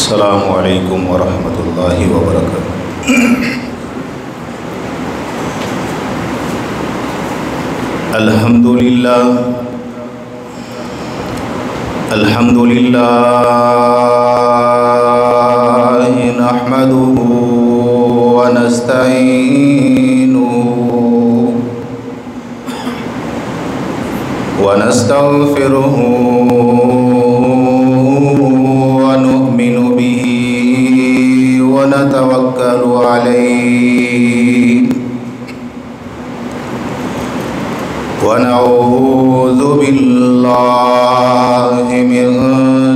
السلام عليكم ورحمة الله وبركاته. الحمد لله نحمده ونستعينه ونستغفره ونؤمن به ونتوكل عليه ونعوذ بالله من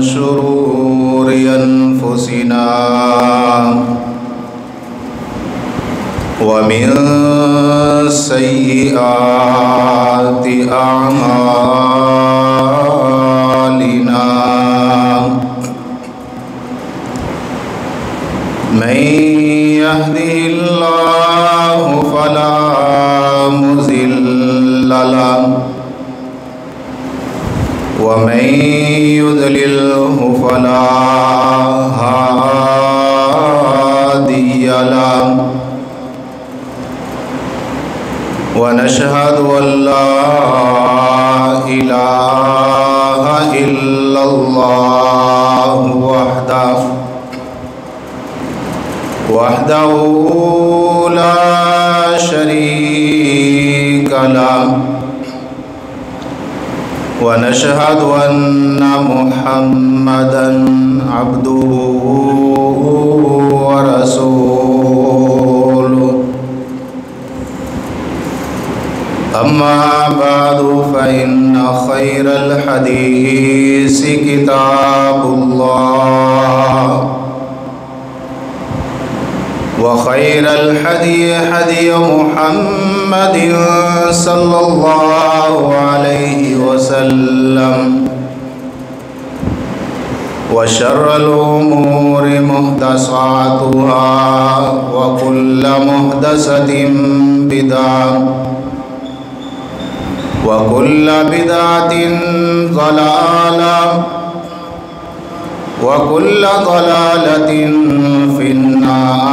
شرور أنفسنا ومن سيئات أعمالنا من يهده الله فلا مضل له ومن يضلله فلا هادي له ونشهد أن لا إله إلا الله وحده لا شريك له ونشهد أن محمدًا عبده ورسوله أما بعد فإن خير الحديث كتاب الله وخير الهدي هدي محمد صلى الله عليه وسلم وشر الأمور محدثاتها وكل محدثة بدعة وكل بدعة ضلالة وكل ضلالة في النار.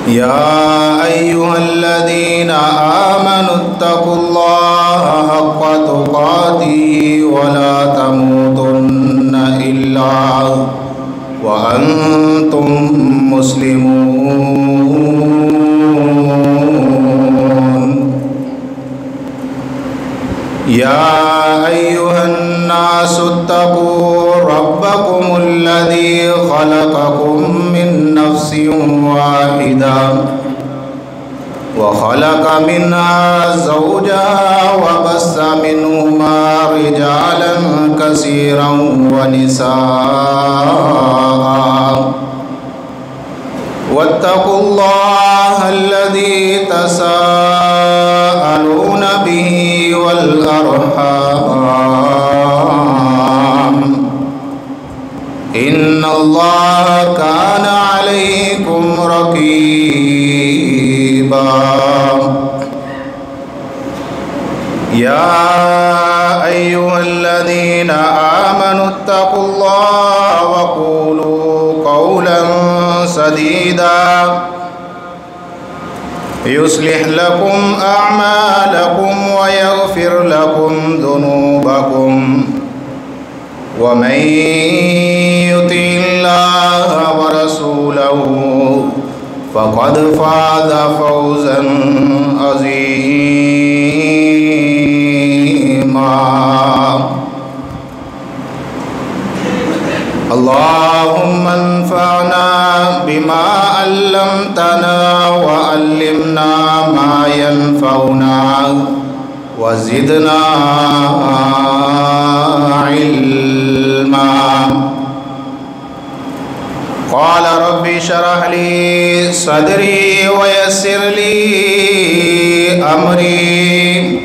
يا أيها الذين آمنوا اتقوا الله حق تقاته ولا تموتن إلا وأنتم مسلمون. يا أيها الناس اتقوا ربكم الذي خلقكم من نفس واحدة وخلق منها زوجها وبث منهما رجالا كثيرا ونساء واتقوا الله الذي تساءلون به والأرحام إن الله كان عليكم رقيبا. يا أيها الذين آمنوا اتقوا الله وقولوا قولا سديدا يصلح لكم أعمالكم ويغفر لكم ذنوبكم ومن يطع الله ورسوله فقد فاز فوزا عظيما. اللهم انفعنا بما علمتنا وعلمنا ما ينفعنا وزدنا علما. قال رب اشرح لي صدري ويسر لي أمري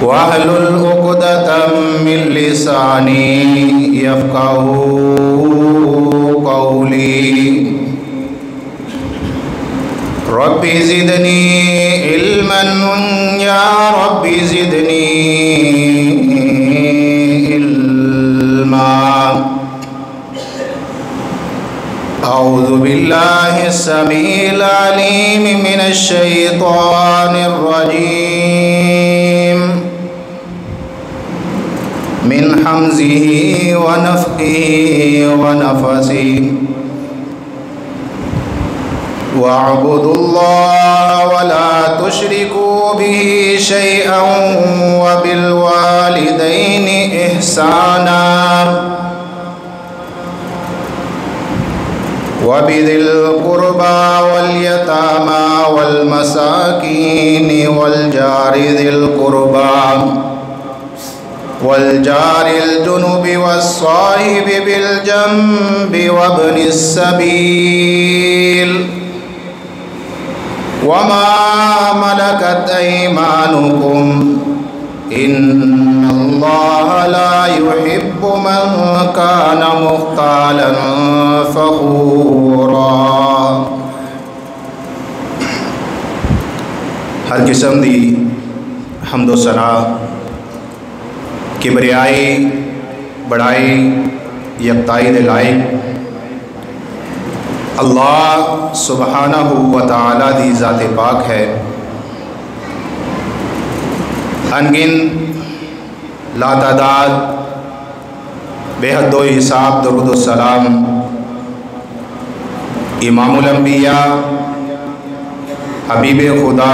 واحلل عقدة من لساني يفقهوا قولي. رب زدني علما يا رب زدني علما. أعوذ بالله السميع العليم من الشيطان الرجيم من حمزه ونفخه ونفثه. واعبدوا الله ولا تشركوا به شيئا وبالوالدين إحسانا وبذي القربى واليتامى والمساكين والجار ذي القربى والجار الجنب والصاحب بالجنب وابن السبيل وما ملكت أيمانكم إن الله لا يحب من كان مختالا فخورا. ہر قسم دی حمد و ثنا کبریائی بڑائی یکتائی دے لائق اللہ سبحانہ و تعالی دی ذات پاک ہے. انگن لا تعداد بے حد و حساب درود و سلام امام الانبیاء حبیب خدا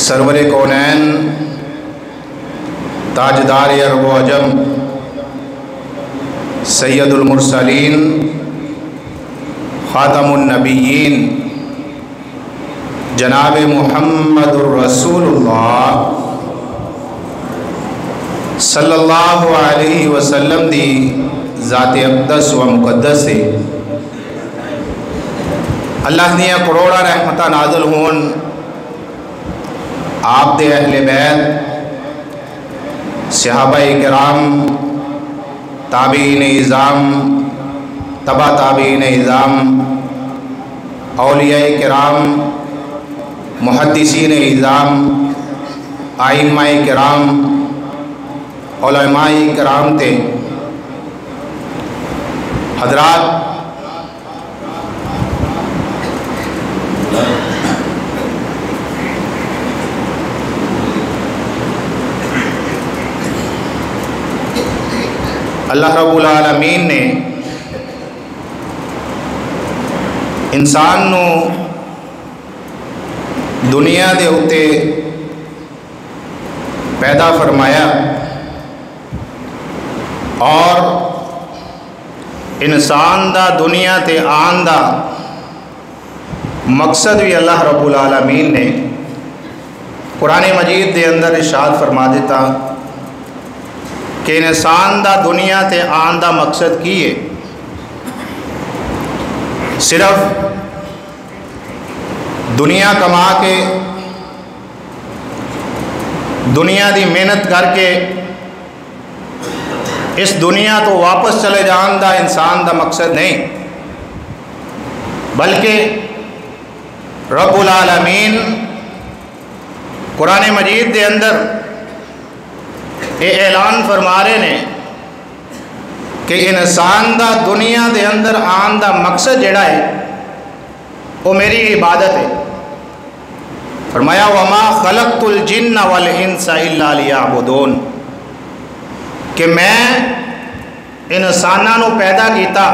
سرور کونین تاجدار عرب و عجم سید المرسلین خاتم النبیین جناب محمد الرسول اللہ صلی اللہ علیہ وسلم دی ذات اقدس و مقدس سے اللہ دیا کروڑا رحمتہ نازل ہون آپ دے اہل بیت صحابہ کرام تابعین اعظام تبع تابعین اعظام اولیاء کرام محدثین اعظام ائمہ کرام علماء کرام تے حضرات اللہ رب العالمین نے انسان نو دنیا دے اتے پیدا فرمایا اور انسان دا دنیا تے آن دا مقصد بھی اللہ رب العالمین نے قرآن مجید دے اندر ارشاد فرما دیتا کہ انسان دا دنیا تے آن دا مقصد کی ہے صرف دنیا کما کے دنیا دی محنت کر کے اس دنیا تو واپس چلے جان دا انسان دا مقصد نہیں، بلکہ رب العالمین قرآن مجید دے اندر یہ اعلان فرما رہے نے کہ انسان دا دنیا دے اندر آن دا مقصد جڑا ہے وہ میری عبادت ہے. فرمایا وما خلقت الجن والانس الا لیعبدون کہ میں انساناں نو پیدا کیتا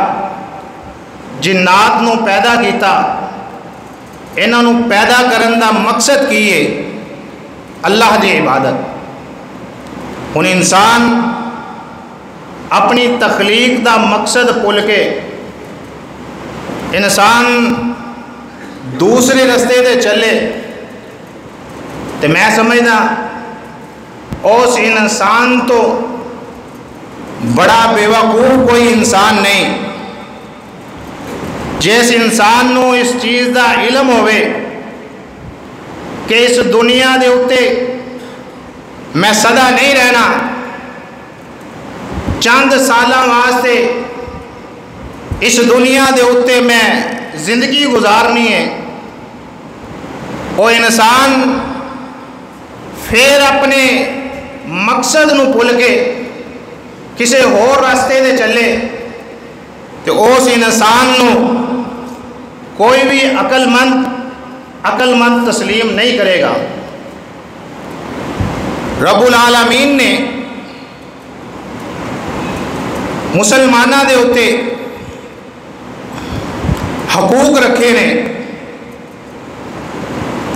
جنات نو پیدا کیتا انہاں نو پیدا کرن دا مقصد کی ہے اللہ دی عبادت. ہن انسان اپنی تخلیق دا مقصد بھول کے انسان دوسرے رستے دے چلے تو میں سمجھنا اس انسان تو بڑا بیوقوف کوئی انسان نہیں جس انسان نو اس چیز دا علم ہوئے کہ اس دنیا دے اتے میں سدا نہیں رہنا، چند سالاں واسطے اس دنیا دے اتے میں زندگی گزارنی ہے. وہ انسان پھر اپنے مقصد نو بھول کے کسی اور راستے دے چلے تو اس انسان نو کوئی بھی عقل مند تسلیم نہیں کرے گا۔ رب العالمین نے مسلمانوں دے اتے حقوق رکھے نے،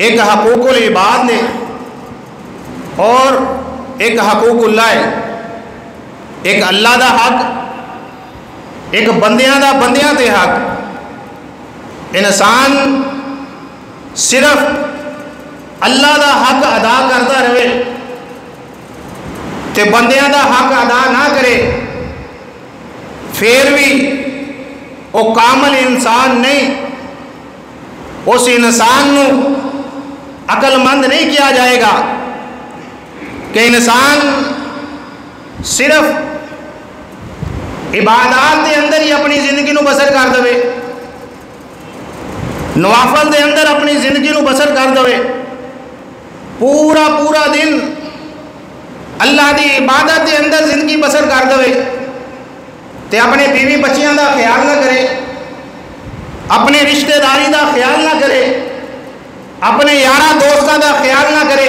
ایک حقوق العباد نے اور ایک حقوق اللہ ہے۔ ایک اللہ دا حق، ایک بندیاں تے حق۔ انسان صرف اللہ دا حق ادا کرتا رہے تے بندیاں دا حق ادا نہ کرے، پھر بھی وہ کامل انسان نہیں، اس انسان نو عقل مند نہیں کیا جائے گا کہ انسان صرف عبادات دے اندر ہی اپنی زندگی نو بسر کر دے، نوافل دے اندر اپنی زندگی نو بسر کر دے، پورا دن اللہ دی عبادت دے اندر زندگی بسر کر دے تے اپنے بیوی بچیاں دا خیال نہ کرے، اپنے رشتہ داری دا خیال نہ کرے، اپنے یاراں دوستاں دا خیال نہ کرے،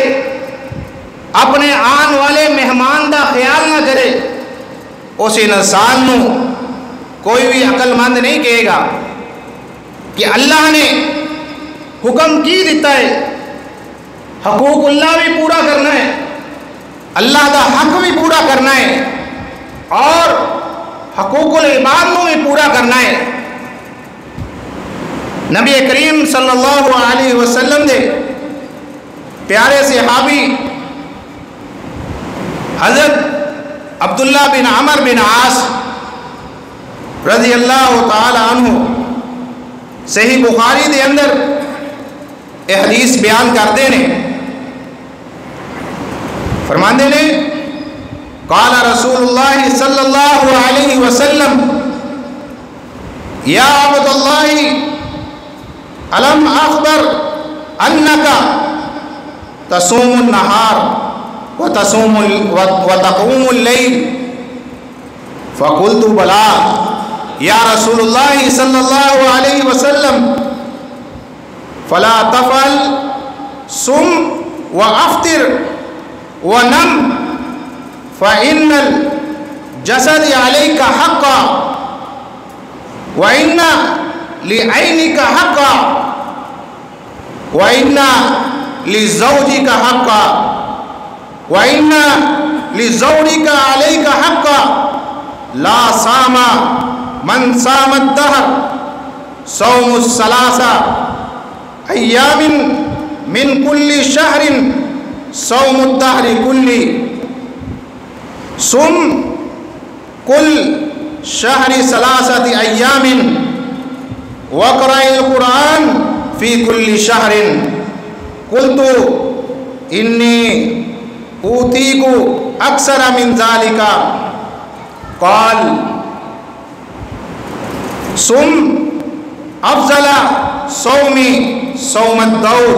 اپنے آن والے مہمان دا خیال نہ کرے، اس انسان نو کوئی بھی عقل مند نہیں کہے گا کہ اللہ نے حکم کی دیتا ہے، حقوق اللہ بھی پورا کرنا ہے، اللہ دا حق بھی پورا کرنا ہے اور حقوق العباد کو بھی پورا کرنا ہے۔ نبی کریم صلی اللہ علیہ وسلم دے پیارے صحابی حضرت عبداللہ بن عمر بن عاص رضی اللہ تعالی عنہ صحیح بخاری دے اندر یہ حدیث بیان کرتے ہیں، فرماندے نے قال رسول اللہ صلی اللہ علیہ وسلم یا عبد اللہ علم اخبر انکا تصوم النہار وتقوم اللیل فقلت بلا یا رسول اللہ صلی اللہ علیہ وسلم فلا تفعل صم وافطر ونم فإن الجسد عليك حقا وإن لعينك حقا وإن لزوجك حقا وإن لزوجك عليك حقا لا صام من صام الدهر صوم الثلاثة أيام من كل شهر صوم الدهر كله صم كل شهر 3 أيام واقرأ القرآن في كل شهر قلت إني أوتيك أكثر من ذلك قال صم أفضل صوم الدور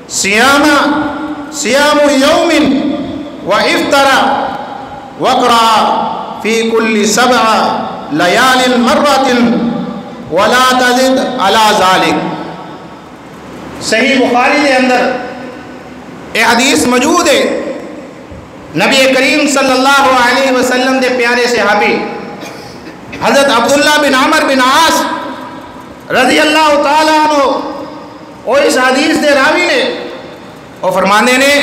صيام يوم وإفطر واقرأ في كل 7 ليال مرة ولا تزد على ذلك۔ صحیح بخاری کے اندر یہ حدیث موجود ہے، نبی کریم صلی اللہ علیہ وسلم دے پیارے صحابی حضرت عبداللہ بن عمر بن عاص رضی اللہ تعالیٰ عنہ وہ اس حدیث دے راوی نے، وہ فرمانے نے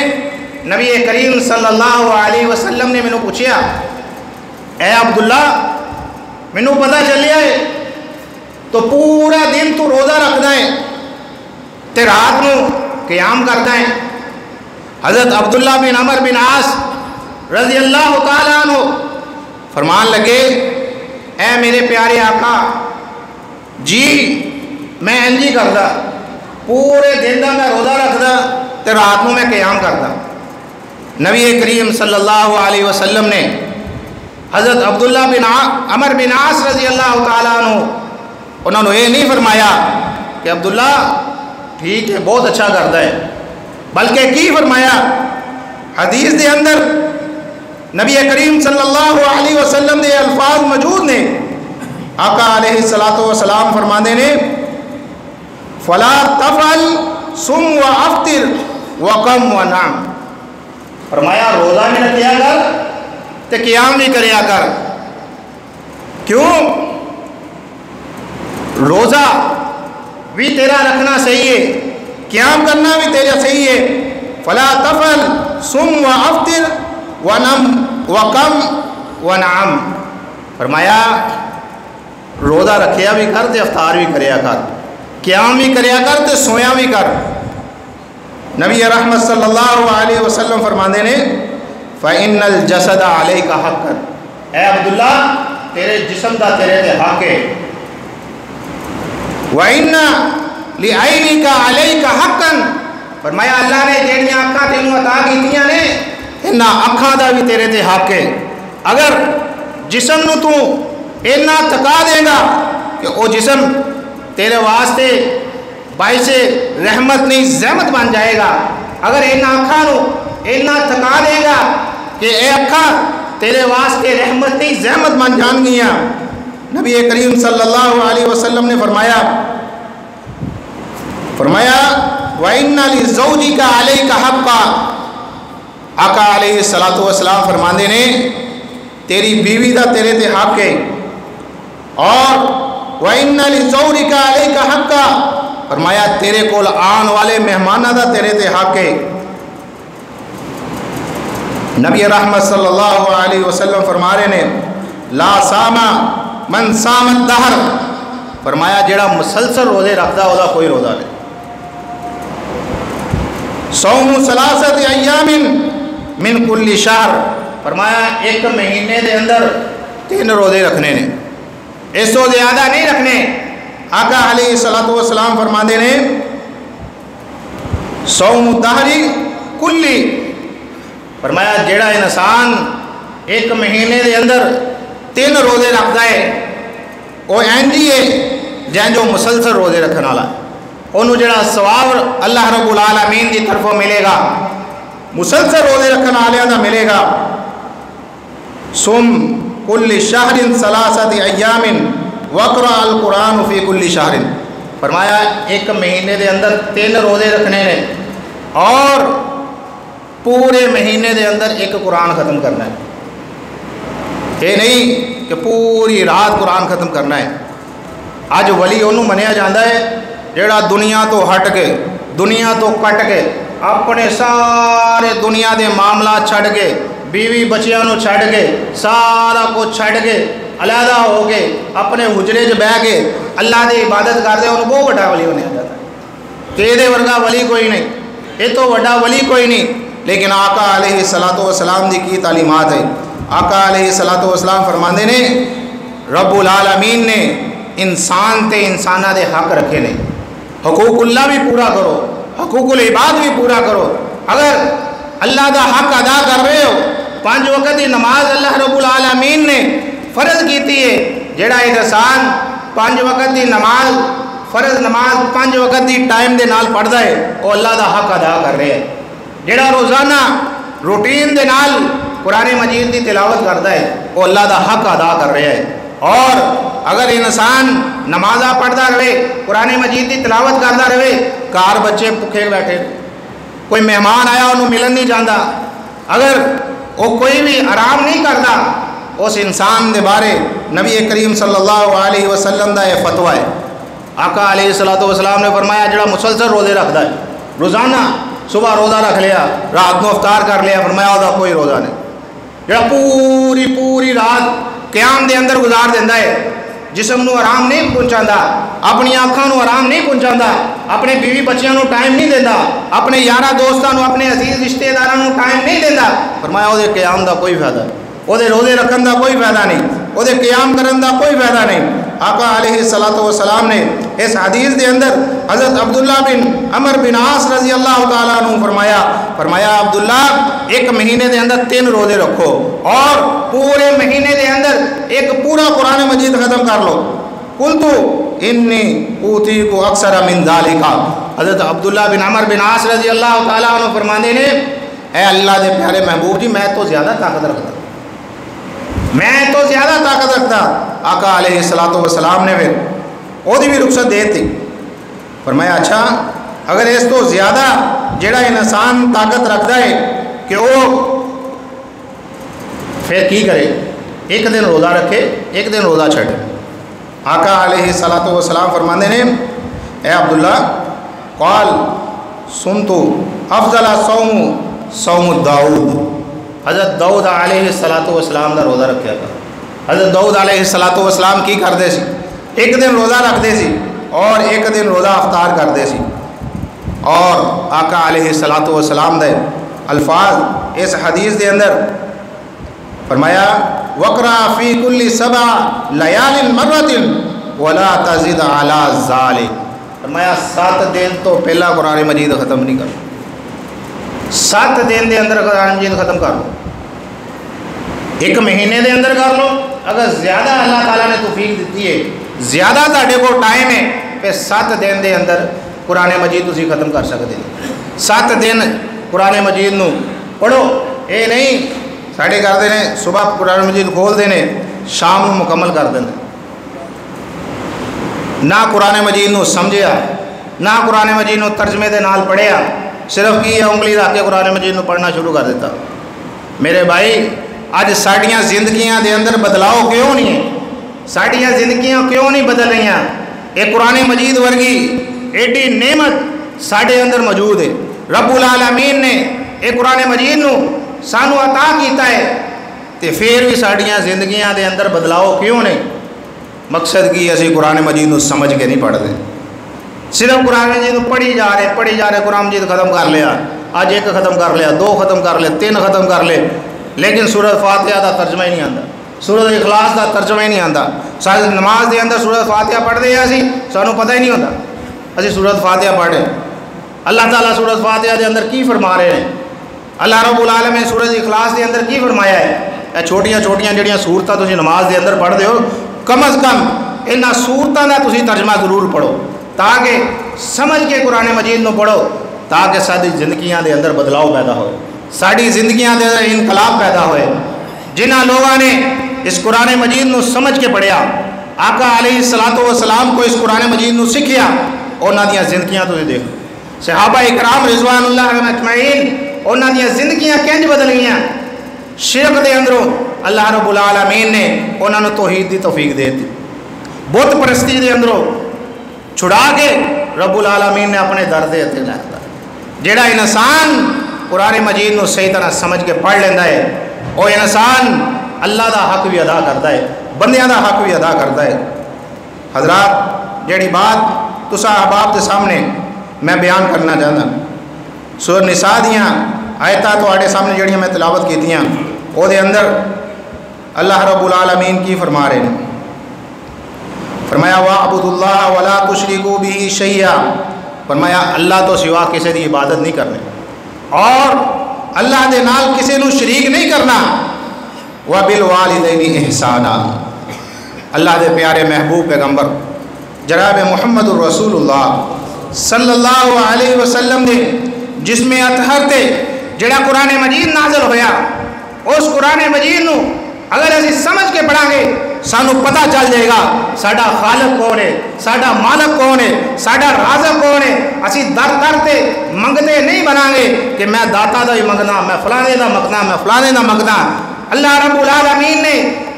نبی کریم صلی اللہ علیہ وسلم نے مینوں پوچھیا اے عبداللہ مینوں پتہ چلیا ہے تو پورا دن تو روزہ رکھدا ہے تے رات نو قیام کرتا ہے۔ حضرت عبداللہ بن عمر بن عاص رضی اللہ تعالیٰ عنہ فرمان لگے اے میرے پیارے آقا جی میں انجی کردا، پورے دن دا میں روزہ رکھدا تے رات نو میں قیام کردا۔ نبی کریم صلی اللہ علیہ وسلم نے حضرت عبداللہ بن عمر بن عاص رضی اللہ تعالیٰ عنہ انہوں نے یہ نہیں فرمایا کہ عبداللہ ٹھیک ہے بہت اچھا کرتا ہے، بلکہ کی فرمایا حدیث دے اندر نبی کریم صلی اللہ علیہ وسلم دے الفاظ موجود نے. آقا علیہ الصلوۃ والسلام فرماندے نے فلا تفعل صم و افطر وقم ونام. فرمایا روزہ بھی رکھیا کر تے قیام بھی کریا کر. کیوں؟ روزہ بھی تیرا رکھنا صحیح ہے, قیام کرنا بھی تیرا صحیح ہے. فلا تفعل صم و افطر ونم وقم ونعم. فرمایا روزہ رکھیا بھی کر تے افطار بھی کریا کر, قیام بھی کریا کر تے سویا بھی کر. نبی رحمت صلی اللہ علیہ وسلم فرماندے نے فَإِنَّ الْجَسَدَ عَلَيْكَ حَقًّا. اے عبداللہ تیرے جسم دا تیرے تے حق ہے. وَإِنَّ لِعَيْنِكَ عَلَيْكَ حَقًّا. فرمایا اللہ نے جہڑیاں اکھاں تینوں عطا کیتیاں نے انہاں اکھاں دا بھی تیرے تے حق ہے. اگر جسم نو تو اتنا تھکا دے گا کہ وہ جسم تیرے واسطے باعث رحمت نہیں زحمت بن جائے گا. اگر اینا اکھاں نو اتنا تھکا دے گا کہ اے اکھاں تیرے واسطے رحمت نہیں زحمت بن جان گیا. نبی کریم صلی اللہ علیہ وسلم نے فرمایا وَإِنَّ لِزَوْجِكَ عَلَيْكَ حَقًّا. آقا علیہ الصلوۃ والسلام فرماندے نے تیری بیوی دا تیرے تے حق ہے. اور وَإِنَّ لِزَوْجِكَ عَلَيْكَ حَقًّا. فرمایا تیرے کول آن والے مہمانہ دا تیرے تے حق ہے. نبی رحمت صلی اللہ علیہ وسلم فرما رہے نے لا ساما من سام الدہر. فرمایا جڑا مسلسل روزے رکھدا او دا کوئی روزہ نہیں. صوم ثلاثت ایام من کل شہر. فرمایا ایک مہینے دے اندر 3 روزے رکھنے نے, اس تو زیادہ نہیں رکھنے. آقا علیہ الصلوۃ والسلام فرماندے نے صوم الدہر کلی. فرمایا جیڑا انسان ایک مہینے دے اندر 3 روزے رکھتا ہے وہ اینجی ہے جن جو مسلسل روزے رکھنے والا ہے. انہوں جڑا ثواب اللہ رب العالمین کی طرفوں ملے گا, مسلسل روزے رکھنے والوں کا ملے گا. سم کل شہر ثلاثت ایام وقرأ القرآن فی کل شہر. فرمایا ایک مہینے دے اندر 3 روزے رکھنے نے اور پورے مہینے دے اندر ایک قرآن ختم کرنا ہے. یہ نہیں کہ پوری رات قرآن ختم کرنا ہے. اج ولی انہوں منیا جاتا ہے جڑا دنیا تو ہٹ کے دنیا تو کٹ کے اپنے سارے دنیا دے معاملات چھڑ کے بیوی بچیاں نو چھڑ کے سارا کچھ چھڑ کے علیحدہ ہو کے اپنے حجرے چ بہ کے اللہ دی عبادت کرتے انہوں بہت بڑا ولی ہونے جاتا ہے کہ یہ ورگا ولی کوئی نہیں, یہ تو بڑا ولی کوئی نہیں. لیکن آقا علیہ الصلوۃ والسلام دی کی تعلیمات ہے. آقا علیہ الصلوۃ والسلام فرماندے نے رب العالمین نے انسان تے انسانہ دے حق رکھے نے. حقوق اللہ بھی پورا کرو, حقوق العباد بھی پورا کرو. اگر اللہ دا حق ادا کر رہے ہو, 5 وقت کی نماز اللہ رب العالمین نے فرض کیتی ہے. جڑا انسان 5 وقت کی نماز فرض نماز 5 وقت کی ٹائم دے نال پڑھدا ہے وہ اللہ دا حق ادا کر رہے ہے. جڑا روزانہ روٹین دے نال قرآن مجید کی تلاوت کرتا ہے وہ اللہ دا حق ادا کر رہا ہے. اور اگر انسان نمازہ پڑھتا رہے قرآن مجید کی تلاوت کرتا رہے, کار بچے بھوکے بیٹھے, کوئی مہمان آیا انہوں ملن نہیں جانا, اگر وہ کوئی بھی آرام نہیں کرتا, اس انسان دے بارے نبی کریم صلی اللہ علیہ وسلم دا یہ فتویٰ ہے. آقا علیہ الصلوۃ والسلام نے فرمایا جڑا مسلسل روزے رکھتا ہے, روزانہ صبح روزہ رکھ لیا رات کو افطار کر لیا, فرمایا وہ کوئی روزہ نہیں. جڑا پوری رات قیام دے اندر گزار دینا ہے, جسم نو آرام نہیں پہنچاتا, اپنی آنکھاں نو آرام نہیں پہنچاتا, اپنے بیوی بچیاں نو ٹائم نہیں دینا, اپنے یارہ دوستاں نو اپنے عزیز رشتے داراں نو ٹائم نہیں دینا. فرمایا وہ قیام دا کوئی فائدہ نہیں, وہ روزے رکھن دا کوئی فائدہ نہیں, وہ قیام کرن دا کوئی فائدہ نہیں. آقا علیہ الصلوۃ والسلام نے اس حدیث دے اندر حضرت عبداللہ بن عمر بن عاص رضی اللہ تعالیٰ عنہ فرمایا عبداللہ ایک مہینے دے اندر 3 روزے رکھو اور پورے مہینے دے اندر ایک پورا قرآن مجید ختم کر لو. قلتو انی اوتی کو اکثر من ذالکا۔ حضرت عبداللہ بن عمر بن عاص رضی اللہ تعالیٰ عنہ فرماندے نے اے اللہ دے پیارے محبوب جی میں تو زیادہ طاقت رکھتا، میں تو زیادہ طاقت رکھتا۔ آقا علیہ الصلوۃ والسلام نے پھر وہ بھی رخصت دے دی، فرمایا اچھا اگر اس تو زیادہ جڑا انسان طاقت رکھتا ہے کہ وہ پھر کی کرے، ایک دن روزہ رکھے ایک دن روزہ چھڑے۔ آقا علیہ الصلوۃ والسلام فرماندے نے اے عبداللہ قال سنت افضل صوم صوم داؤد، حضرت داؤد علیہ الصلوۃ والسلام دا روزہ رکھیا تھا۔ حضرت داؤد علیہ الصلوۃ والسلام کی کرتے سی، ایک دن روزہ رکھتے سی اور ایک دن روزہ افطار کرتے سی۔ اور آقا علیہ الصلوۃ والسلام دے الفاظ اس حدیث دے اندر فرمایا وقرا فی کل 7 لیال مرۃ ولا تزد علی ذلک، فرمایا 7 دن تو پہلا قرآن مجید ختم نہیں کرنا، 7 دن دے اندر قرآن مجید ختم کر لو، ایک مہینے دے اندر کر لو، اگر زیادہ اللہ تعالیٰ نے توفیق دیتی ہے زیادہ تاڑے کو ٹائم ہے پھر 7 دن دے اندر قرآن مجید تسی ختم کر سکتے ہیں۔ 7 دن قرآن مجید نو پڑھو، اے نہیں ساڑھے کرتے ہیں صبح قرآن مجید کھول دینے شام نو مکمل کر دینے، نہ قرآن مجید نو سمجھیا نہ قرآن مجید نو ترجمے دے نال پڑھیا، صرف کی انگلی رکھ کے قرآن مجید نو پڑھنا شروع کر دیتا۔ میرے بھائی اج ساڑیاں زندگیاں دے اندر بدلاؤ کیوں نہیں ہے؟ ساڑیاں زندگیاں کیوں نہیں بدل رہی ہیں؟ ایک قرآن مجید ورگی ایڈی نعمت ساڑے اندر موجود ہے، رب العالمین نے ایک قرآن مجید نو سانو عطا کیتا ہے تے پھر بھی ساڑیاں زندگیاں دے اندر بدلاؤ کیوں نہیں؟ مقصد کی اسی قرآن مجید نو سمجھ کے نہیں پڑھتے، صرف قرآن مجید نو پڑھی جا رہے قرآن مجید ختم کر لیا، آج 1 ختم کر لیا، 2 ختم کر لیا، 3 ختم کر لے، لیکن سورۃ فاتحہ دا ترجمہ ہی نہیں آتا، سورۃ اخلاص دا ترجمہ ہی نہیں آتا۔ ساری نماز دے اندر سورۃ فاتحہ پڑھ دے اسی سانو پتہ ہی نہیں ہوتا اسی سورۃ فاتحہ پڑھے۔ اللہ تعالیٰ سورۃ فاتحہ دے اندر کی فرما رہے ہیں؟ اللہ رب العالمین سورۃ اخلاص دے اندر کی فرمایا ہے؟ اے چھوٹیاں چھوٹیاں جڑیاں سورتاں تسی نماز دے اندر پڑھ دے ہو، کم از کم انہاں سورتاں دا تسی ترجمہ ضرور پڑھو تاکہ سمجھ کے قرآن مجید نو پڑھو، تاکہ ساری زندگیاں دے اندر بدلاؤ پیدا ہوئے، ساری زندگیاں دے اندر انقلاب پیدا ہوئے۔ جنہاں لوگوں نے اس قرآن مجید نو سمجھ کے پڑھیا، آقا علیہ الصلوۃ والسلام کو اس قرآن مجید نو سکھیا، انہاں دیاں زندگیاں تو دیکھو، صحابہ اکرام رضوان اللہ علیہم اجمعین انہاں دیاں زندگیاں کنج بدل گئیاں۔ شرک دے اندروں اللہ رب العالمین نے انہاں نو توحید دی توفیق دے دی، بت پرستی دے اندروں چھڑا کے رب العالمین نے اپنے در دے تے لاتا۔ جیڑا انسان قرآن مجید نو صحیح طرح سمجھ کے پڑھ لیندہ ہے وہ انسان اللہ دا حق بھی ادا کرتا ہے، بندیاں دا حق بھی ادا کرتا ہے۔ حضرات جیڑی بات تسا احباب کے سامنے میں بیان کرنا چاہتا، سورۃ نساء دیاں آیتاں تواڈے سامنے جڑیاں میں تلاوت کیتیاں، او دے اندر اللہ رب العالمین کی فرما رہے ہیں، فرمایا وَاعْبُدُوا اللَّهَ وَلَا تُشْرِكُوا بِهِ شَيْئًا، فرمایا اللہ تو سوا کسی دی عبادت نہیں کرنے اور اللہ دے نال کسی نو شریک نہیں کرنا، وَبِالْوَالِدَيْنِ إِحْسَانًا، اللہ دے پیارے محبوب پیغمبر جناب محمد الرسول اللہ صلی اللہ علیہ وسلم دے جس میں اطہر تے جڑا قرآن مجید نازل ہویا، اس قرآن مجید نو اگر اسی سمجھ کے پڑھا گے سانو پتہ چل جائے گا ساڈا خالق کون ہے، ساڈا مالک کون ہے، ساڈا رازق کون ہے۔ اسی در در تے منگتے نہیں بنا گے کہ میں داتا دا ہی منگنا، میں فلانے دا منگنا، میں فلانے دا منگنا۔ اللہ رب العالمین نے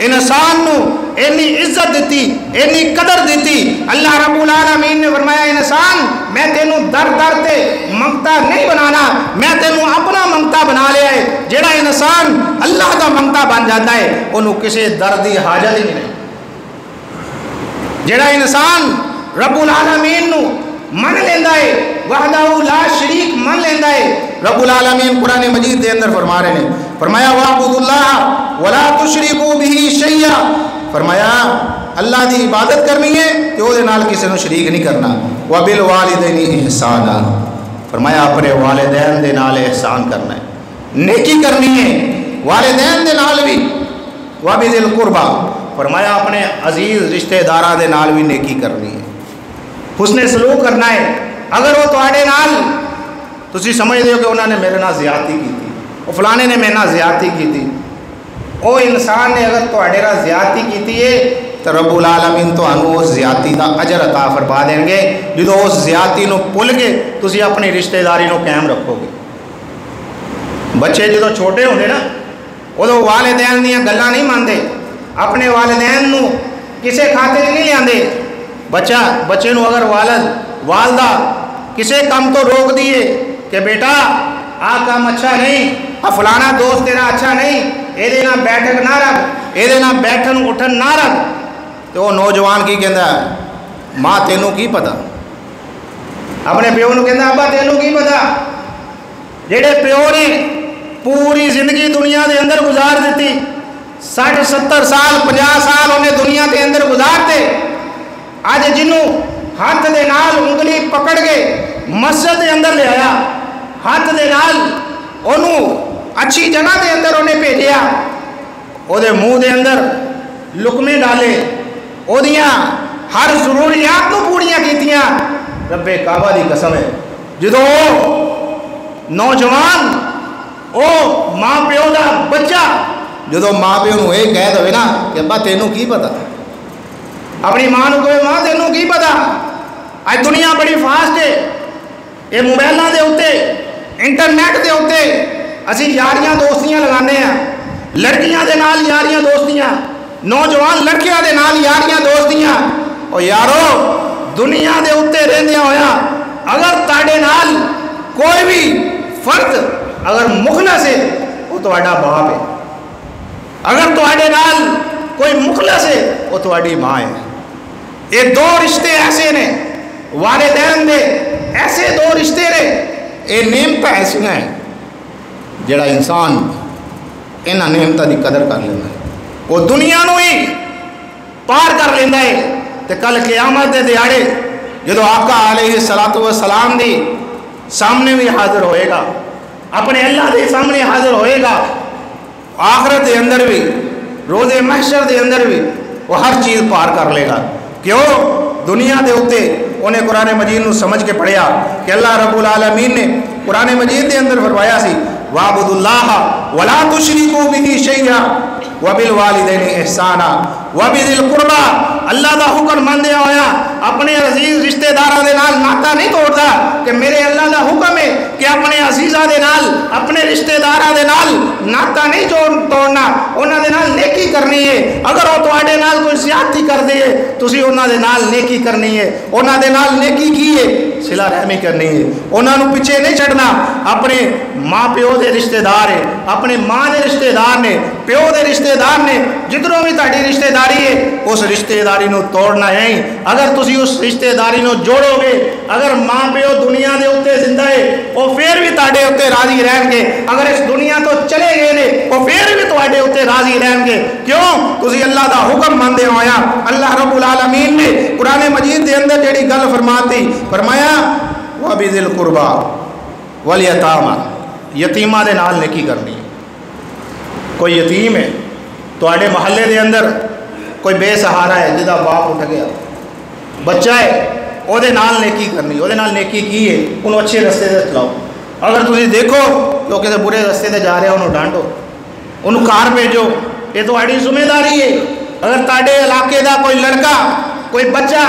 انسان نو اینی عزت دیتی، اینی قدر دیتی۔ اللہ رب العالمین نے فرمایا انسان میں تینوں در در تے منگتا نہیں بنانا، میں تینوں اپنا منگتا بنا لیا ہے۔ جڑا انسان اللہ دا منگتا بن جاتا ہے انہوں کسی در دی حاجت ہی نہیں۔ جڑا انسان رب العالمین نو من لیندہ ہے، وحدہ لا شریک من لیندہ ہے، رب العالمین قرآن مجید دے اندر فرما رہے ہیں، فرمایا وَاعْبُدُوا اللَّهَ وَلَا تُشْرِكُوا بِهِ شَيْئًا، فرمایا اللہ دی عبادت کرنی ہے کہ وہ دے نال کسی نو شریک نہیں کرنا۔ وَبِالْوَالِدَيْنِ إِحْسَانًا، فرمایا اپنے والدین دے نال احسان کرنا ہے، نیکی کرنی ہے والدین دے نال بھی۔ وَبِذِي الْقُرْبَى، فرمایا اپنے عزیز رشتہ داراں دے نال بھی نیکی کرنی ہے۔ حسن سلوک کرنا ہے. اگر وہ تواڈے نال تسی سمجھدے ہو کہ انہوں نے میرے نال زیادتی کی تھی, وہ فلانے نے میرے نال زیادتی کی تھی, وہ انسان نے اگر تواڈے نال زیادتی کی ہے تو رب العالمین تانوں اس زیادتی دا اجر عطا فرما دیں گے جدوں اس زیادتی نو بھول کے تسی اپنی رشتہ داری نو قائم رکھو گے. بچے جدوں چھوٹے ہوندے نا ادو والدین دیا گلاں نہیں مانتے, اپنے والدین نو کسے کھاتے نہیں لیاندے. بچے نو اگر والدہ کسے کام تو روک دیے کہ بیٹا آ کام اچھا نہیں, فلانا دوست تیرا اچھا نہیں, یہ بیٹھک نہ رکھ, یہ بیٹھن اٹھن نہ رکھ, تو وہ نوجوان کی کہندا ہے ماں تینوں کی پتا, اپنے پیو نو کہندا ابا تینوں کی پتا. جہے پیو نے پوری زندگی دنیا دے اندر گزار دیتی, 60-70 سال 50 سال انہیں دنیا دے اندر گزارتے, اج جنوں ہاتھ دے نال انگلی پکڑ کے مسجد دے اندر لے آیا, ہاتھ دے نال انہوں اچھی جگہ دے اندر انہیں بھیجیا, او دے منہ دے اندر لقمے ڈالے, او دیاں ہر ضروریات کو پوریاں کیتیاں. رب کعبہ دی قسم ہے جدو نوجوان او ماں پیو دا بچہ جدو ماں پیو نو یہ کہہ دے نا کہ ابا تینوں کی پتا, اپنی ماں نو کہے ماں تینوں کی پتا. اج دنیا بڑی فاسٹ ہے, یہ موبائلوں دے اوتے انٹرنیٹ دے اوتے اسی یاریاں دوستیاں لگانے ہیں, لڑکیاں دے نال یاریاں دوستیاں, نوجوان لڑکیاں دے نال یاریاں دوستیاں. اور یارو دنیا دے اوتے رہندیاں ہویا اگر تاڑے نال کوئی بھی فرد اگر مخلص ہے وہ تواڈا باپ ہے, اگر تواڈے نال کوئی مخلص ہے وہ تواڈی ماں ہے. یہ دو رشتے ایسے نے والدین دے, ایسے دو رشتے نے, یہ نعمت ایسیاں ہیں جڑا انسان انہاں نعمتاں دی قدر کر لینا ہے وہ دنیا نو ہی پار کر لینا ہے. تے کل قیامت دے دیہاڑے جدو آقا علیہ الصلوۃ والسلام دی سامنے بھی حاضر ہوئے گا, اپنے اللہ دے سامنے حاضر ہوئے گا, آخرت دے اندر بھی روز محشر دے اندر بھی وہ ہر چیز پار کر لے گا. کیوں؟ دنیا دے اوتے انہیں قرآن مجید نو سمجھ کے پڑھیا کہ اللہ رب العالمین نے قرآن مجید دے اندر فرمایا سی وَاعْبُدُوا اللَّهَ وَلَا تُشْرِكُوا بِهِ شَيْئًا وَبِالْوَالِدَيْنِ إِحْسَانًا وَبِذِي الْقُرْبَىٰ. اللہ دا حکم ماندیا ہویا اپنے عزیز رشتہ داراں دے نال ناتا نہیں توڑتا کہ میرے اللہ دا حکم ہے کہ اپنے عزیزاں دے نال اپنے رشتہ داراں دے نال ناتا نہیں توڑنا, انہاں دے نال نیکی کرنی ہے. اگر وہ تواڈے نال کوئی زیادتی کر دے تسی انہاں دے نال نیکی کرنی ہے, انہاں دے نال نیکی کی ہے صلہ رحمی کرنی ہے, انہاں نو پیچھے نہیں چھڈنا. اپنے ماں پیو دے رشتہ دار ہے, اپنے ماں دے رشتہ دار نے, پیو دے رشتہ دار نے, جدھروں بھی تہاڈی رشتہ داری ہے اس رشتہ داری نو توڑنا ہے. اگر تسی اس رشتہ داری نو جوڑو گے, اگر ماں پیو دنیا دے اوتے زندہ ہے وہ پھر بھی تہاڈے اوتے راضی رہن گے, اگر اس دنیا تو چلے گئے نے وہ پھر بھی تہاڈے اوتے راضی رہن گے. کیوں؟ تسی اللہ دا حکم ماندے ہویا. اللہ رب العالمین نے قرآن مجید دے اندر جڑی گل فرماتی فرمایا وَبِذِي الْقُرْبَىٰ وَالْيَتَامَىٰ, یتیماں دے نال نیکی کرنی ہے. کوئی یتیم ہے تواڈے محلے دے اندر, کوئی بے سہارا ہے جدا باپ اٹھ گیا, بچہ ہے وہ دے نال نیکی کرنی, وہ دے نال نیکی کی ہے, انہوں اچھے رستے سے چلاؤ. اگر تسی دیکھو تو کسی برے رستے سے جا رہے ہیں انہوں ڈانٹو, انہوں کار بھیجو, یہ تہاڈی ذمہ داری ہے. اگر تہاڈے علاقے دا کوئی لڑکا کوئی بچہ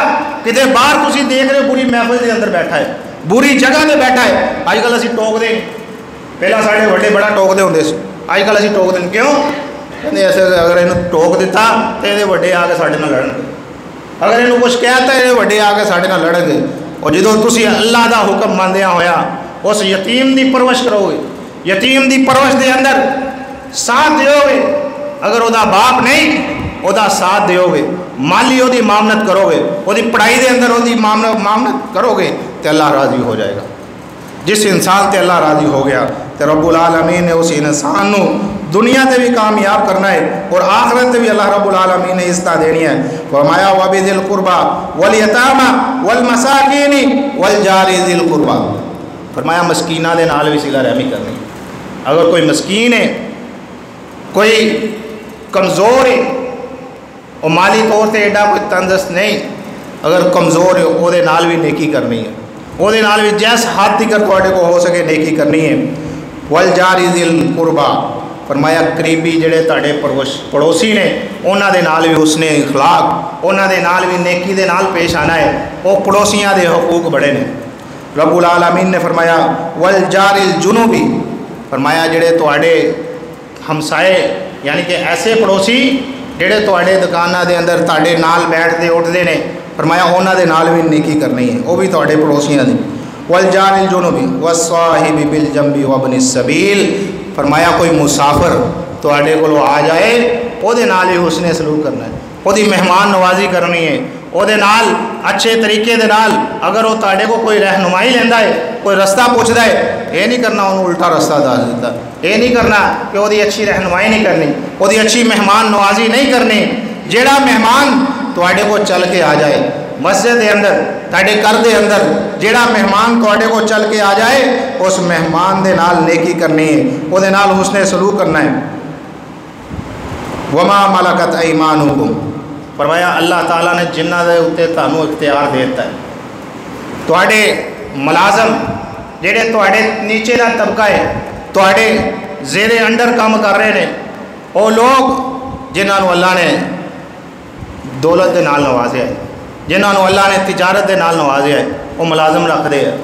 کتے باہر تسی دیکھ رہے بری محفل دے اندر بیٹھا ہے, بری جگہ تے بیٹھا ہے, اج کل اسی ٹوک دیں, پہلا ساڑے وڈے بڑا ٹوک دے ہوندے سی, اج کل اسی ٹوک دیں. کیوں؟ کہتے ایسے اگر انہوں ٹوک دیتا تو یہ وڈے آ کے ساڈے نال لڑن گے, اگر انہوں کچھ کہتا ہے یہ وڈے آ کے ساڈے نال لڑن گے. اور جدو تسی اللہ دا حکم ماندیا ہویا اس یتیم دی پرورش کرو گے, یتیم دی پرورش دے اندر ساتھ دیو گے, اگر وہ دا باپ نہیں وہ دا ساتھ دیو گے, مالی وہ دی معاملت کرو گے, وہ دی پڑھائی دے اندر وہ دی معاملت کرو گے تو اللہ راضی ہو جائے گا. جس انسان تے اللہ راضی ہو گیا تو رب العالمین نے اس انسان نو دنیا تے بھی کامیاب کرنا ہے اور آخرت تے بھی اللہ رب العالمین نے عزت دینی ہے. فرمایا وَبِذِي الْقُرْبَىٰ وَالْيَتَامَىٰ وَالْمَسَاكِينِ وَالْجَارِ ذِي الْقُرْبَىٰ. فرمایا مسکینہ دے نال بھی صلہ رحمی کرنی. اگر کوئی مسکین ہے, کوئی کمزور ہے, اور مالی طور سے ایڈا کوئی تندرست نہیں, اگر کمزور ہے وہ بھی نیکی کرنی ہے، وہ بھی جیس حد تک تواڈے کو ہو سکے نیکی کرنی ہے۔ والجاری ذی القربا، فرمایا قریبی جڑے تواڈے پڑوسی نے انہاں دے نال بھی حسن اخلاق، انہاں دے نال بھی نیکی دے نال پیش آنا ہے۔ وہ پڑوسیاں دے حقوق بڑے نے۔ رب العالمین نے فرمایا والجار الجنوبی، فرمایا جڑے تواڈے ہمسائے یعنی کہ ایسے پڑوسی جڑے تواڈے دکاناں دے اندر تواڈے نال بیٹھتے اٹھتے نے، فرمایا انہاں دے نال بھی نیکی کرنی ہے، وہ بھی تواڈے پڑوسیاں دے۔ والجار الجنوبی والصاحب بالجنب وابن السبیل، فرمایا کوئی مسافر تواڈے کول آ جائے او دے نال ہی حسن سلوک کرنا ہے، او دی مہمان نوازی کرنی ہے، او دے نال اچھے طریقے دے نال اگر وہ تواڈے کو کوئی رہنمائی لیندا ہے، کوئی رستہ پوچھدا ہے، یہ نہیں کرنا انہوں الٹا رستہ دس دیتا، یہ نہیں کرنا کہ وہ دی اچھی رہنمائی نہیں کرنی، وہ دی اچھی مہمان نوازی نہیں کرنی۔ جیڑا مہمان تواڈے کو چل کے آ جائے مسجد دے اندر تواڈے گھر دے اندر، جیڑا مہمان تواڈے کو چل کے آ جائے اس مہمان دے نال نیکی کرنی ہے، وہ دے نال حسن سلوک کرنا ہے۔ وما ملکت ایمانکم، فرمایا اللہ تعالیٰ نے جنہ دے اوتے تانوں اختیار دیتا ہے، تواڈے ملازم جڑے تواڈے نیچے دا طبقہ ہے، تواڈے زیر انڈر کام کر رہے ہیں، وہ لوگ جنہاں نوں اللہ نے دولت دے نال نوازیا ہے، جنہاں نوں اللہ نے تجارت دے نال نوازیا ہے، وہ ملازم رکھ دے ہیں،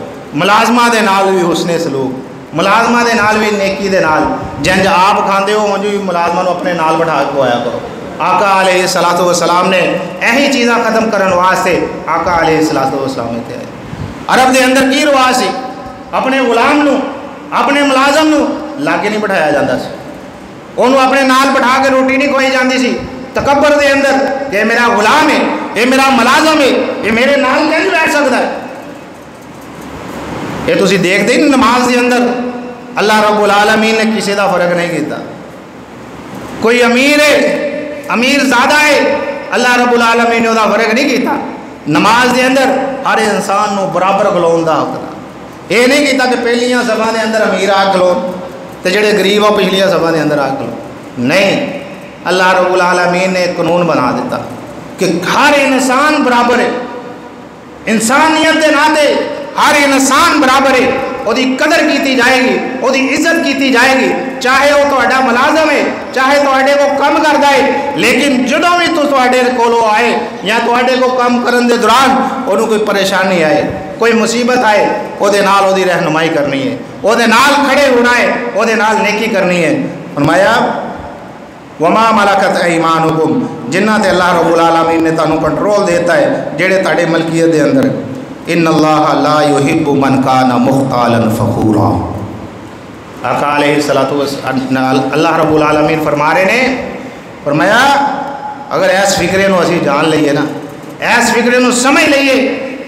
ملازمہ دے نال بھی حسن سلوک، ملازمہ دے نال بھی نیکی دے نال، جنج آپ کھاندے ہو انج بھی ملازمہ نوں اپنے نال بٹھا کے آیا کرو۔ آقا علیہ الصلوۃ والسلام نے یہی چیزاں ختم کرن واسطے آقا علیہ الصلوۃ والسلام تے آئے۔ عرب دے اندر کی رواج سی، اپنے غلام نوں اپنے ملازم نوں لاگے نہیں بٹھایا جاتا سی، انہوں اپنے نال بٹھا کے روٹی نہیں کھوائی جاندی سی۔ تکبر دے اندر کہ میرا غلام ہے، یہ میرا ملازم ہے، یہ میرے نال کیوں بیٹھ سکتا ہے؟ یہ تسی دیکھتے ہی نماز دے اندر اللہ رب العالمین نے کسی دا فرق نہیں کیتا۔ کوئی امیر ہے، امیر زیادہ ہے، اللہ رب العالمین نے وہ فرق نہیں کیتا۔ نماز دے اندر ہر انسان نو برابر کھلون دا حق ہے۔ یہ نہیں کیتا کہ پہلیاں صفاں دے اندر امیر آ کھلون تے جڑے غریب آ پچھلیاں صفاں دے اندر آ کھلون، نہیں، اللہ رب العالمین نے ایک قانون بنا دیتا کہ ہر انسان برابر ہے، انسانیت دے ناطے ہر انسان برابر ہے، وہ دی قدر کیتی جائے گی، وہ دی عزت کیتی جائے گی، چاہے وہ تواڈا ملازم ہے، چاہے تواڈے کو کم کردا ہے، لیکن جدوں بھی تواڈے کولوں آئے یا تواڈے کو کم کرن دے دوران انہوں کوئی پریشانی آئے، کوئی مصیبت آئے، وہ دے نال وہ دی رہنمائی کرنی ہے، وہ دے نال کھڑے ہونا ہے، وہ دے نال نیکی کرنی ہے۔ فرمایا وما ملکت ایمانکم، جنہ تے اللہ رب العالمین نے تانوں کنٹرول دیتا ہے جڑے تاڑے ملکیت دے اندر، ان اللہ لا یحب من کان مختالا فخورا۔ آقا علیہ الصلوۃ اللہ رب العالمین فرما رہے نے، فرمایا اگر ایس فکرے نو اسی جان لئیے نا، ایس فکرے نو سمجھ لئیے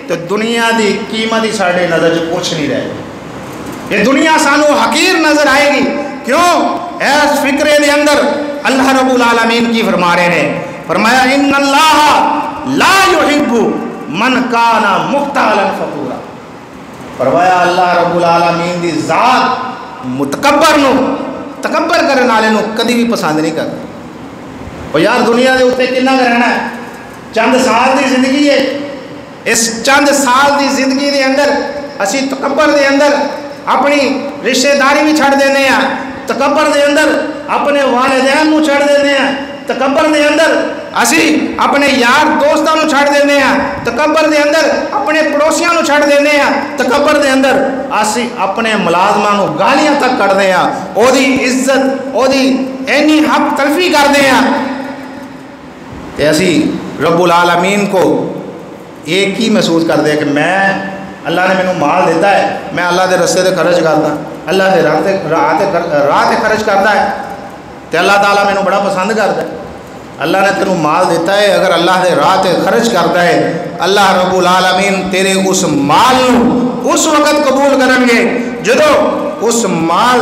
تو دنیا دی قیمت ہی ساڑے نظر جو کچھ نہیں رہے، یہ دنیا سانو حقیر نظر آئے گی۔ کیوں؟ ایس فکرے دے اندر اللہ رب العالمین کی فرما رہے نے، فرمایا ان اللہ لا یحب من کان مختالا فخورا، فرمایا اللہ رب العالمین دی ذات متکبر نو، تکبر کرنے والے نو کدی بھی پسند نہیں کرتا۔ اور یار دنیا دے اوتے کتنا رہنا ہے، چند سال دی زندگی ہے، اس چند سال دی زندگی دے اندر اسی تکبر دے اندر اپنی رشتہ داری بھی چھڑ دینے ہیں، تکبر دے اندر اپنے والدین نو چھڑ دینے ہیں، تکبر دے اندر اسی اپنے یار دوستاں نو چھڑ دینے ہیں، تکبر دے اندر اپنے پڑوسیاں نو چھڑ دینے ہیں، تکبر دے اندر اسی اپنے ملازماں نو گالیاں تک کر دے ہیں، او دی عزت او دی اینی حق تلفی کر دے ہیں۔ تے اسی رب العالمین کو ایک ہی محسوس کر دے کہ میں اللہ نے مینوں مال دیتا ہے، میں اللہ دے رستے تے خرچ کرتا، اللہ دے راہ تے خرچ کرتا ہے، تے اللہ تعالیٰ مینوں بڑا پسند کرتا ہے۔ اللہ نے تینوں مال دیتا ہے، اگر اللہ دے راہ تے خرچ کرتا ہے، اللہ رب العالمین تیرے اس مال نو اس وقت قبول کرن گے جدو اس مال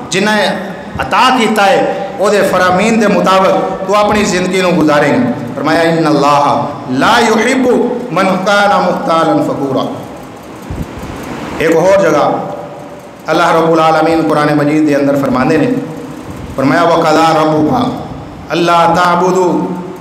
جنہیں عطا کیتا ہے او دے فرامین دے مطابق تو اپنی زندگی نو گزاریں۔ فرمایا ان اللہ لا یحب من کان مختالا فخورا۔ ایک اور جگہ اللہ رب العالمین قرآن مجید دے اندر فرماندے نے، فرمایا وَقَضَىٰ رَبُّكَ أَلَّا تَعْبُدُوا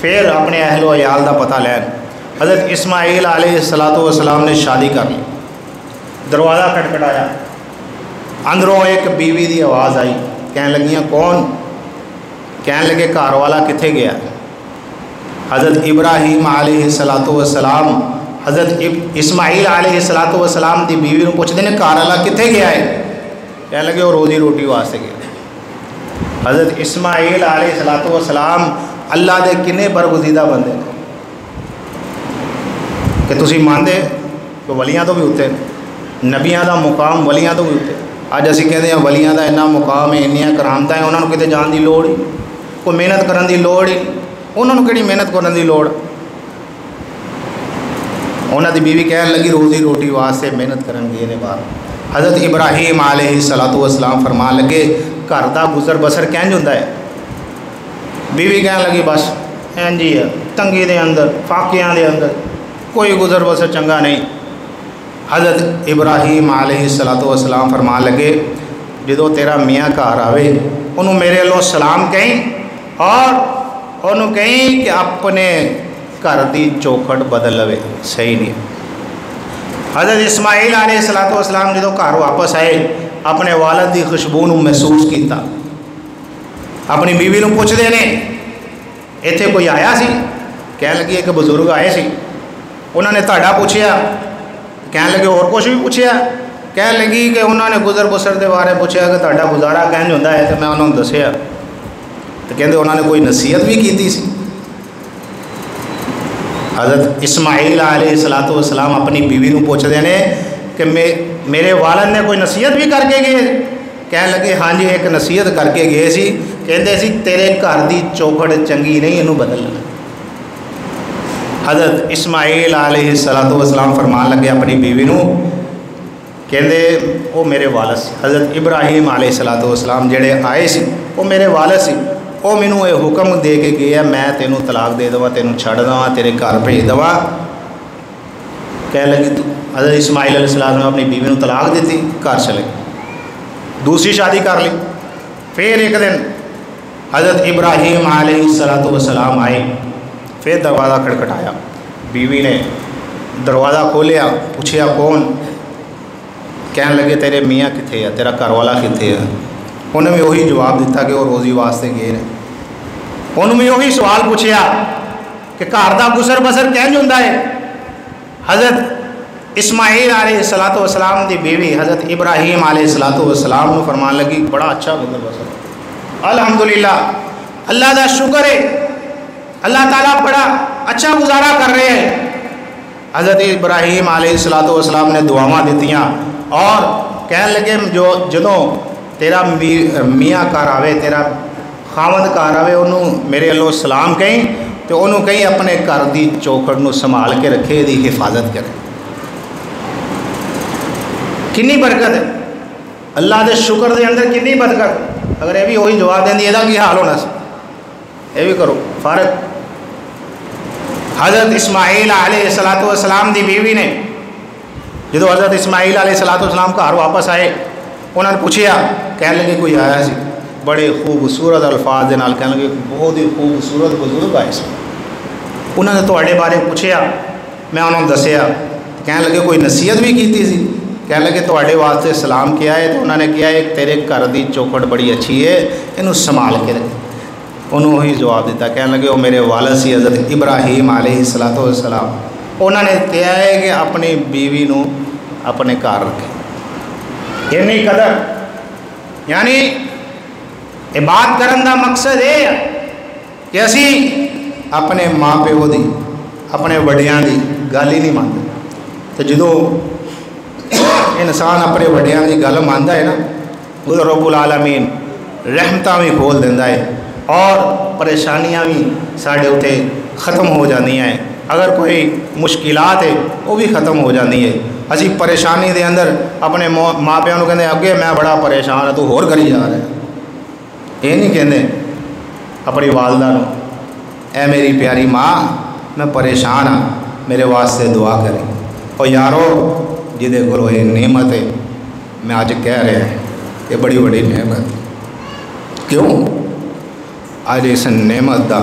پھر اپنے اہل و عیال کا پتہ لین حضرت اسماعیل علیہ السلام نے شادی کر لی. دروازہ کھٹکھٹایا, اندروں ایک بیوی دی آواز آئی, کہنے لگیاں کون؟ کہنے لگے گھر والا کتنے گیا؟ حضرت ابراہیم علیہ السلام حضرت اسماعیل علیہ السلام دی بیوی کو پوچھتے ہیں گھر والا کتنے گیا ہے؟ کہنے لگے وہ روزی روٹی واسطے گیا. حضرت اسماعیل علیہ السلام اللہ دے کنے برگزیدہ بندے کہ تسی مانتے کہ ولیاں تو بھی اتنے, نبیاں دا مقام ولیاں تو بھی اتنے. اج اسی کہتے ہیں ولیاں دا اتنا مقام ہے, انیاں کرامتاں ہیں, انہوں نے کتے جان دی لوڑ ہی, کوئی محنت کرن دی لوڑ ہی, انہوں نے کہڑی محنت کرن دی لوڑ. انہوں دی بیوی کہنے لگی روزی روٹی واسطے محنت کرن گئے نے باہر. حضرت ابراہیم علیہ السلام فرمان لگے گھر دا گزر بسر کینج ہوندا ہے؟ بیوی کہنے لگی بس اینج ہی ہے, تنگی دے اندر فاقیاں دے اندر کوئی گزر بسر چنگا نہیں. حضرت ابراہیم علیہ السلام فرمان لگے جدو تیرا میاں گھر آوے انہوں میرے لو سلام کہیں اور انہوں کہیں کہ اپنے گھر دی چوکھٹ بدل لوے. صحیح نہیں. حضرت اسماعیل علیہ السلام جدو گھر واپس آئے اپنے والد دی خوشبو نو محسوس کیتا. اپنی بیوی نو پوچھتے ہیں ایتھے کوئی آیا سی؟ کہنے لگی ایک بزرگ آئے سی, انہوں نے تہاڈا پوچھیا؟ کہنے لگے اور کچھ بھی پوچھیا؟ کہنے لگی کہ انہوں نے گزر بسر دے بارے پوچھا کہ تہاڈا گزارا کینج ہوندا ہے, تو میں انہوں نے دسیا. تو کہندے انہوں نے کوئی نصیحت بھی کیتی سی. حضرت اسماعیل علیہ السلام اپنی بیوی نو پوچھتے ہیں کہ میرے والد نے کوئی نصیحت بھی کر کے گئے؟ کہنے لگے ہاں جی ایک نصیحت کر کے گئے سی, کہندے سی تیرے گھر دی چوکھٹ چنگی نہیں, انہوں بدل لگا. حضرت اسماعیل علیہ السلام فرمان لگے اپنی بیوی نو, کہندے وہ میرے والد سی. حضرت ابراہیم علیہ السلام جڑے آئے سی وہ میرے والد سی, وہ مینوں یہ حکم دے کے گیا میں تینوں طلاق دے دوا, تینوں چھڑ دوا, تیرے گھر بھیج دوا. کہنے لگی تو حضرت اسماعیل علیہ السلام نے اپنی بیوی نو طلاق دیتی, گھر چلے, دوسری شادی کر لی. پھر ایک دن حضرت ابراہیم علیہ السلام آئے, پھر دروازہ کھٹکھٹایا. بیوی نے دروازہ کھولیا, پوچھیا کون؟ کہنے لگے تیرے میاں کتنے ہے, تیرا گھر والا کتنے ہے؟ انہوں نے وہی جواب دیتا کہ وہ روزی واسطے گئے ہیں. انہوں نے وہی سوال پوچھیا کہ گھر دا گزر بسر کینج ہوندا ہے؟ حضرت اسماعیل علیہ السلام دی بیوی حضرت ابراہیم علیہ السلام نے فرمان لگی بڑا اچھا گزر بسر, الحمدللہ اللہ دا شکر ہے, اللہ تعالیٰ بڑا اچھا گزارا کر رہے ہیں. حضرت ابراہیم علیہ السلام نے دعاواں دیتیاں اور کہنے لگے جدوں تیرا میاں گھر آوے, تیرا خاوند گھر آوے, انہوں میرے اللہ سلام کہیں تو انہوں کہیں اپنے گھر دی چوکھٹ نو سنبھال کے رکھے, دی حفاظت کرے. کنی برکت ہے اللہ دے شکر دے اندر, کنی برکت. اگر یہ بھی وہی جواب دیں یہ کی حال ہونا سی, یہ بھی کرو فارغ. حضرت اسماعیل علیہ السلام دی بیوی نے جدو حضرت اسماعیل علیہ السلام گھر واپس آئے انہوں نے پوچھیا, کہنے لگے کوئی آیا سی, بڑے خوبصورت الفاظ دے نال کہنے لگے بہت ہی خوبصورت بزرگ آئے سی. انہوں نے تواڈے بارے پوچھیا, میں انہوں نے دسیا. کہنے لگے کوئی نصیحت بھی کیتی سی؟ کہنے لگے تواڈے واسطے سلام کیا ہے, تو انہوں نے کیا ہے تیرے گھر دی چوکھٹ بڑی اچھی ہے, انہوں سنبھال کے رکھے. انہوں وہی جواب دیتا. کہنے لگے وہ میرے والد سی حضرت ابراہیم علیہ السلام, انہوں نے کیا ہے کہ اپنی بیوی نو اپنے گھر رکھے. یہ نہیں قدر, یعنی یہ بات کرن دا مقصد ہے کہ اسی اپنے ماں پیو دی اپنے وڈیاں دی گل ہی نہیں مانتے. تو جدو انسان اپنے وڈیاں دی گل مانتا ہے نا, وہ رب العالمین رحمتاں بھی کھول دینا ہے اور پریشانیاں بھی ساڑھے اٹھے ختم ہو جاتی ہیں. اگر کوئی مشکلات ہے وہ بھی ختم ہو جاتی ہے. اسی پریشانی دے اندر اپنے ماں پیوں کہتے ہیں اگے میں بڑا پریشان ہوں, تو ہور کری جا رہا ہے. یہ نہیں کہتے اپنی والدہ نو اے میری پیاری ماں میں پریشان ہاں, میرے واسطے دعا کریں. اور یارو جہدے کولو یہ نعمت ہے, میں اج کہہ رہا ہے یہ بڑی بڑی نعمت. کیوں؟ اج اس نعمت دا